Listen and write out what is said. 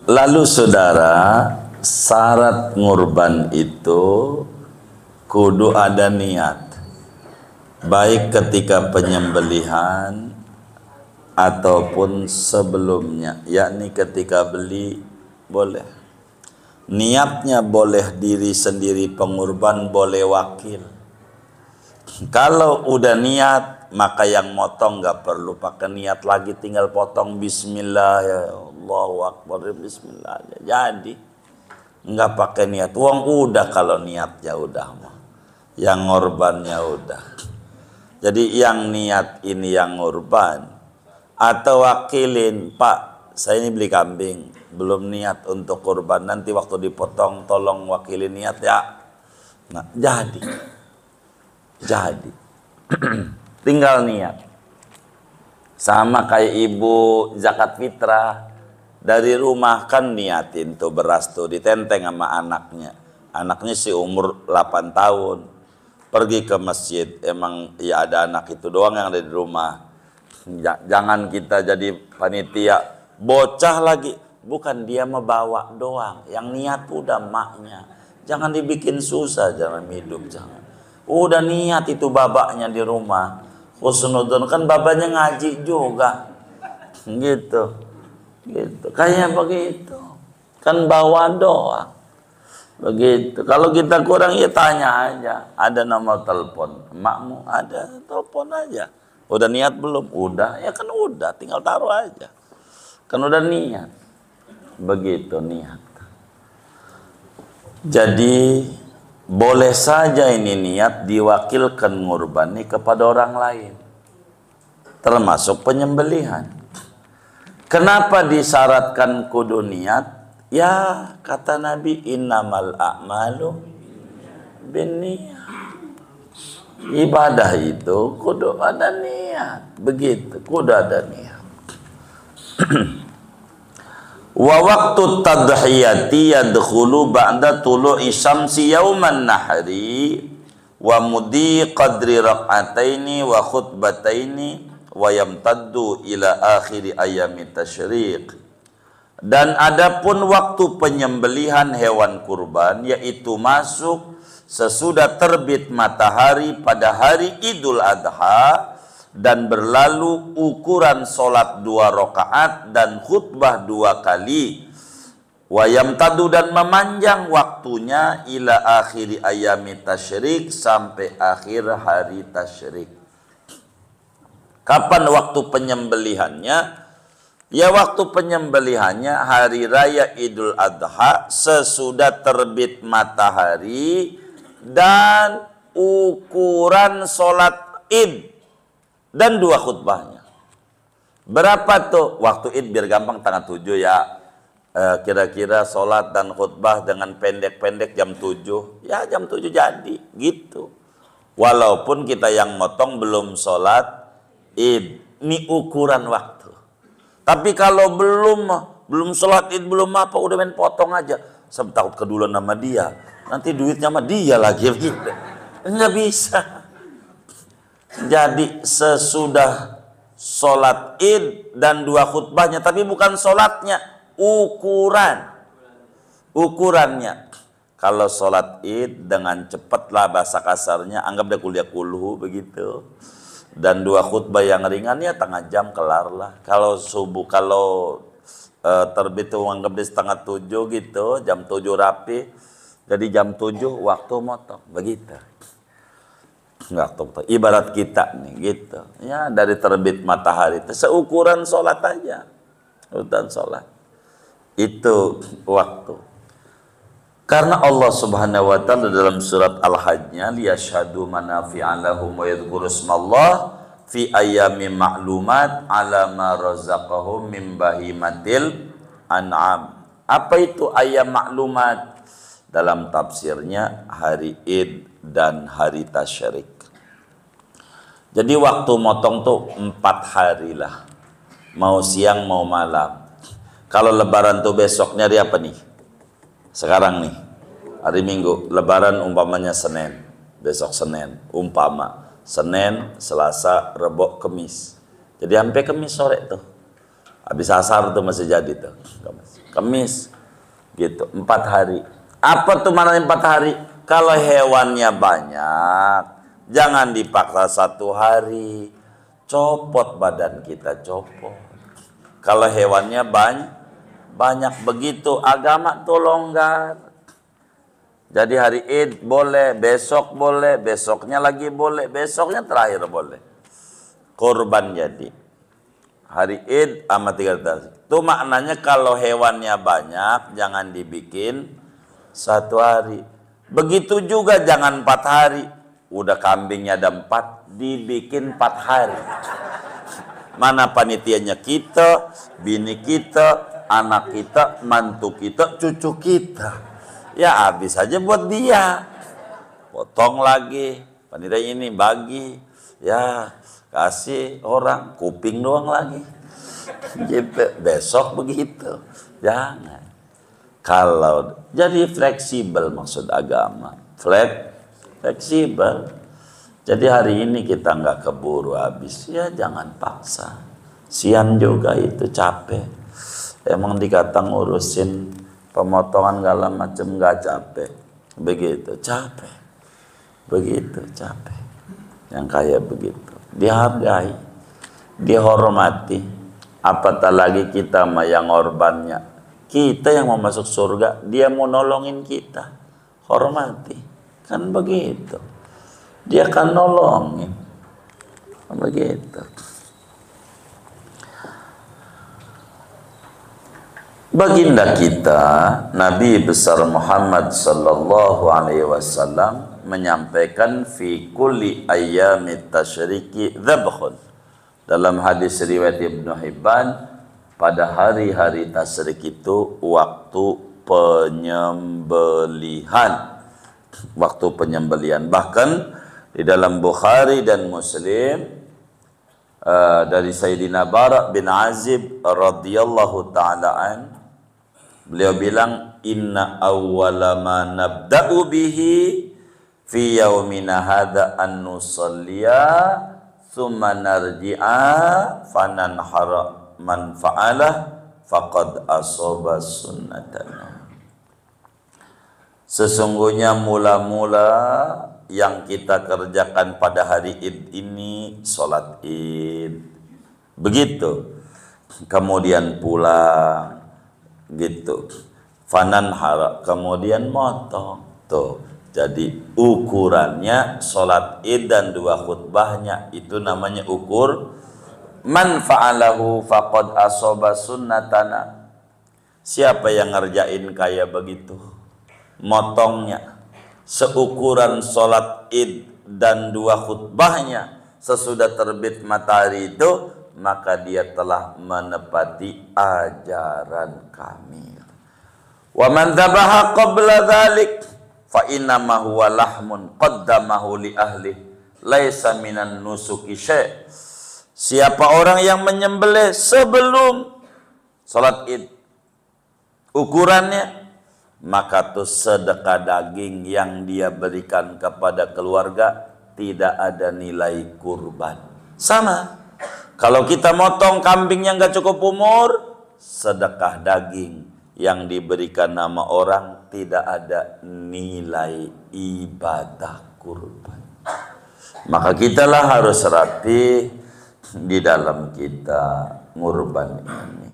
Lalu saudara, syarat ngurban itu kudu ada niat, baik ketika penyembelihan ataupun sebelumnya, yakni ketika beli boleh. Niatnya boleh diri sendiri pengurban, boleh wakil. Kalau udah niat, maka yang motong nggak perlu pakai niat lagi, tinggal potong Bismillah, ya Allahu Akbar, Bismillah aja. Jadi nggak pakai niat. Uang udah kalau niatnya udah mah, yang ngorbannya udah. Jadi yang niat ini yang ngorban atau wakilin, Pak, saya ini beli kambing, belum niat untuk kurban, nanti waktu dipotong tolong wakilin niat ya. Nah, jadi tinggal niat. Sama kayak ibu zakat fitrah, dari rumah kan niatin tuh beras tuh ditenteng sama anaknya si umur 8 tahun, pergi ke masjid, emang ya ada anak itu doang yang ada di rumah. Jangan kita jadi panitia, bocah lagi, bukan dia membawa doang, yang niat udah maknya. Jangan dibikin susah dalam hidup, jangan. Udah niat itu babaknya di rumah, husnudon, kan babanya ngaji juga, gitu, kayak begitu, kan bawa doang, begitu. Kalau kita kurang ya tanya aja, ada nomor telepon emakmu, ada, telepon aja. Udah niat belum? Udah, ya kan udah, tinggal taruh aja, kan udah niat, begitu niat. Jadi boleh saja ini niat diwakilkan ngurbani kepada orang lain, termasuk penyembelihan. Kenapa disyaratkan kudu niat? Ya kata Nabi, innamal a'malu binniyat. Ibadah itu kudu ada niat, begitu, kudu ada niat. Wa waqtu tadhiyati yadkhulu ba'da tulu'i syamsi yauman nahri wa mudi qadri rak'ataini wa khutbataini wa yamtaddu ila akhiri ayami tasyriq. Dan adapun waktu penyembelihan hewan kurban, yaitu masuk sesudah terbit matahari pada hari Idul Adha, dan berlalu ukuran solat 2 rakaat dan khutbah 2 kali. Wayam tadu, dan memanjang waktunya ila akhiri ayami tasyrik, sampai akhir hari tasyrik. Kapan waktu penyembelihannya? Ya waktu penyembelihannya hari raya Idul Adha sesudah terbit matahari dan ukuran solat Id dan 2 khutbahnya. Berapa tuh waktu Id? Biar gampang, tanggal 7 ya. Kira-kira sholat dan khutbah dengan pendek-pendek jam 7. Ya jam 7 jadi gitu. Walaupun kita yang motong belum sholat Id. Ini ukuran waktu. Tapi kalau belum sholat Id, belum apa, udah main potong aja. Saya takut keduluan sama dia. Nanti duitnya sama dia lagi gitu. Enggak bisa. Jadi sesudah sholat Id dan 2 khutbahnya, tapi bukan sholatnya, ukurannya. Kalau sholat Id dengan cepatlah, bahasa kasarnya, anggap dia kuliah kulhu begitu. Dan 2 khutbah yang ringan ya setengah jam kelar lah. Kalau subuh, kalau terbit itu anggap dia setengah 7 gitu, jam 7 rapi. Jadi jam 7 waktu motong begitu. Enggak tahu, ibarat kita nih gitu ya, dari terbit matahari itu seukuran sholat aja, urutan sholat itu waktu. Karena Allah Subhanahu wa ta'ala dalam surat Al-Hajj-nya, liyashhadu manafi'a lahum wa yadhkuru ismallah fi ayyamin ma'lumat ala ma razaqahum min bahimatil an'am. Apa itu ayam maklumat? Dalam tafsirnya hari Id dan hari tasyrik. Jadi waktu motong tuh 4 hari lah, mau siang mau malam. Kalau lebaran tuh besoknya hari apa nih? Sekarang nih hari Minggu, lebaran umpamanya Senin, besok Senin, umpama Senin, Selasa, Rebo, Kemis. Jadi sampai Kemis sore tuh, habis asar tuh masih jadi tuh. Kamis, gitu, 4 hari. Apa tuh maknanya 4 hari? Kalau hewannya banyak, jangan dipaksa 1 hari. Copot badan kita, copot. Kalau hewannya banyak begitu, agama tuh longgar. Jadi hari Id boleh, besok boleh, besoknya lagi boleh, besoknya terakhir boleh. Kurban jadi. Hari Id sama 3 hari. Itu maknanya kalau hewannya banyak, jangan dibikin 1 hari. Begitu juga jangan 4 hari. Udah kambingnya ada 4, dibikin 4 hari. Mana panitianya kita, bini kita, anak kita, mantu kita, cucu kita. Ya habis aja buat dia. Potong lagi, panitia ini bagi. Ya kasih orang, kuping doang lagi. Gitu. Besok begitu. Jangan. Kalau jadi fleksibel maksud agama. Fleksibel. Jadi hari ini kita nggak keburu habis, ya jangan paksa. Sian juga itu capek. Emang dikata ngurusin pemotongan segala macam nggak capek. Begitu capek. Begitu capek. Yang kayak begitu. Dihargai, dihormati. Apatah lagi kita mah yang korbannya. Kita yang mau masuk surga, dia mau nolongin kita. Hormati. Kan begitu. Dia akan nolongin. Begitu. Baginda kita, Nabi besar Muhammad sallallahu alaihi wasallam menyampaikan fi kulli ayyamit tasyriqi dzabhun. Dalam hadis riwayat Ibnu Hibban, pada hari-hari tasyrik itu waktu penyembelihan. Waktu penyembelihan. Bahkan di dalam Bukhari dan Muslim dari Sayyidina Bara bin Azib radhiyallahu ta'ala an, beliau bilang inna awwala ma nabda'u bihi fi yaumina hadha an nusalliya thumma narji'a fananhara man fa'alah faqad asaba sunnatana. Sesungguhnya mula-mula yang kita kerjakan pada hari Id ini sholat Id. Begitu. Kemudian pulang. Gitu. Fananhara. Kemudian motong. Tuh. Jadi ukurannya sholat Id dan 2 khutbahnya itu namanya ukur man fa'alahu faqad asaba sunnatana. Siapa yang ngerjain kayak begitu? Motongnya seukuran sholat Id dan 2 khutbahnya sesudah terbit matahari itu, maka dia telah menepati ajaran kami. Wa man dzabaha qabla dzalik fa inna ma huwa lahmun qaddamahu li ahli laisa minan nusuki syai'. Siapa orang yang menyembelih sebelum sholat Id ukurannya, maka itu sedekah daging yang dia berikan kepada keluarga, tidak ada nilai kurban. Sama, kalau kita motong kambing yang gak cukup umur, sedekah daging yang diberikan nama orang, tidak ada nilai ibadah kurban. Maka kitalah harus rapi di dalam kita ngurban ini.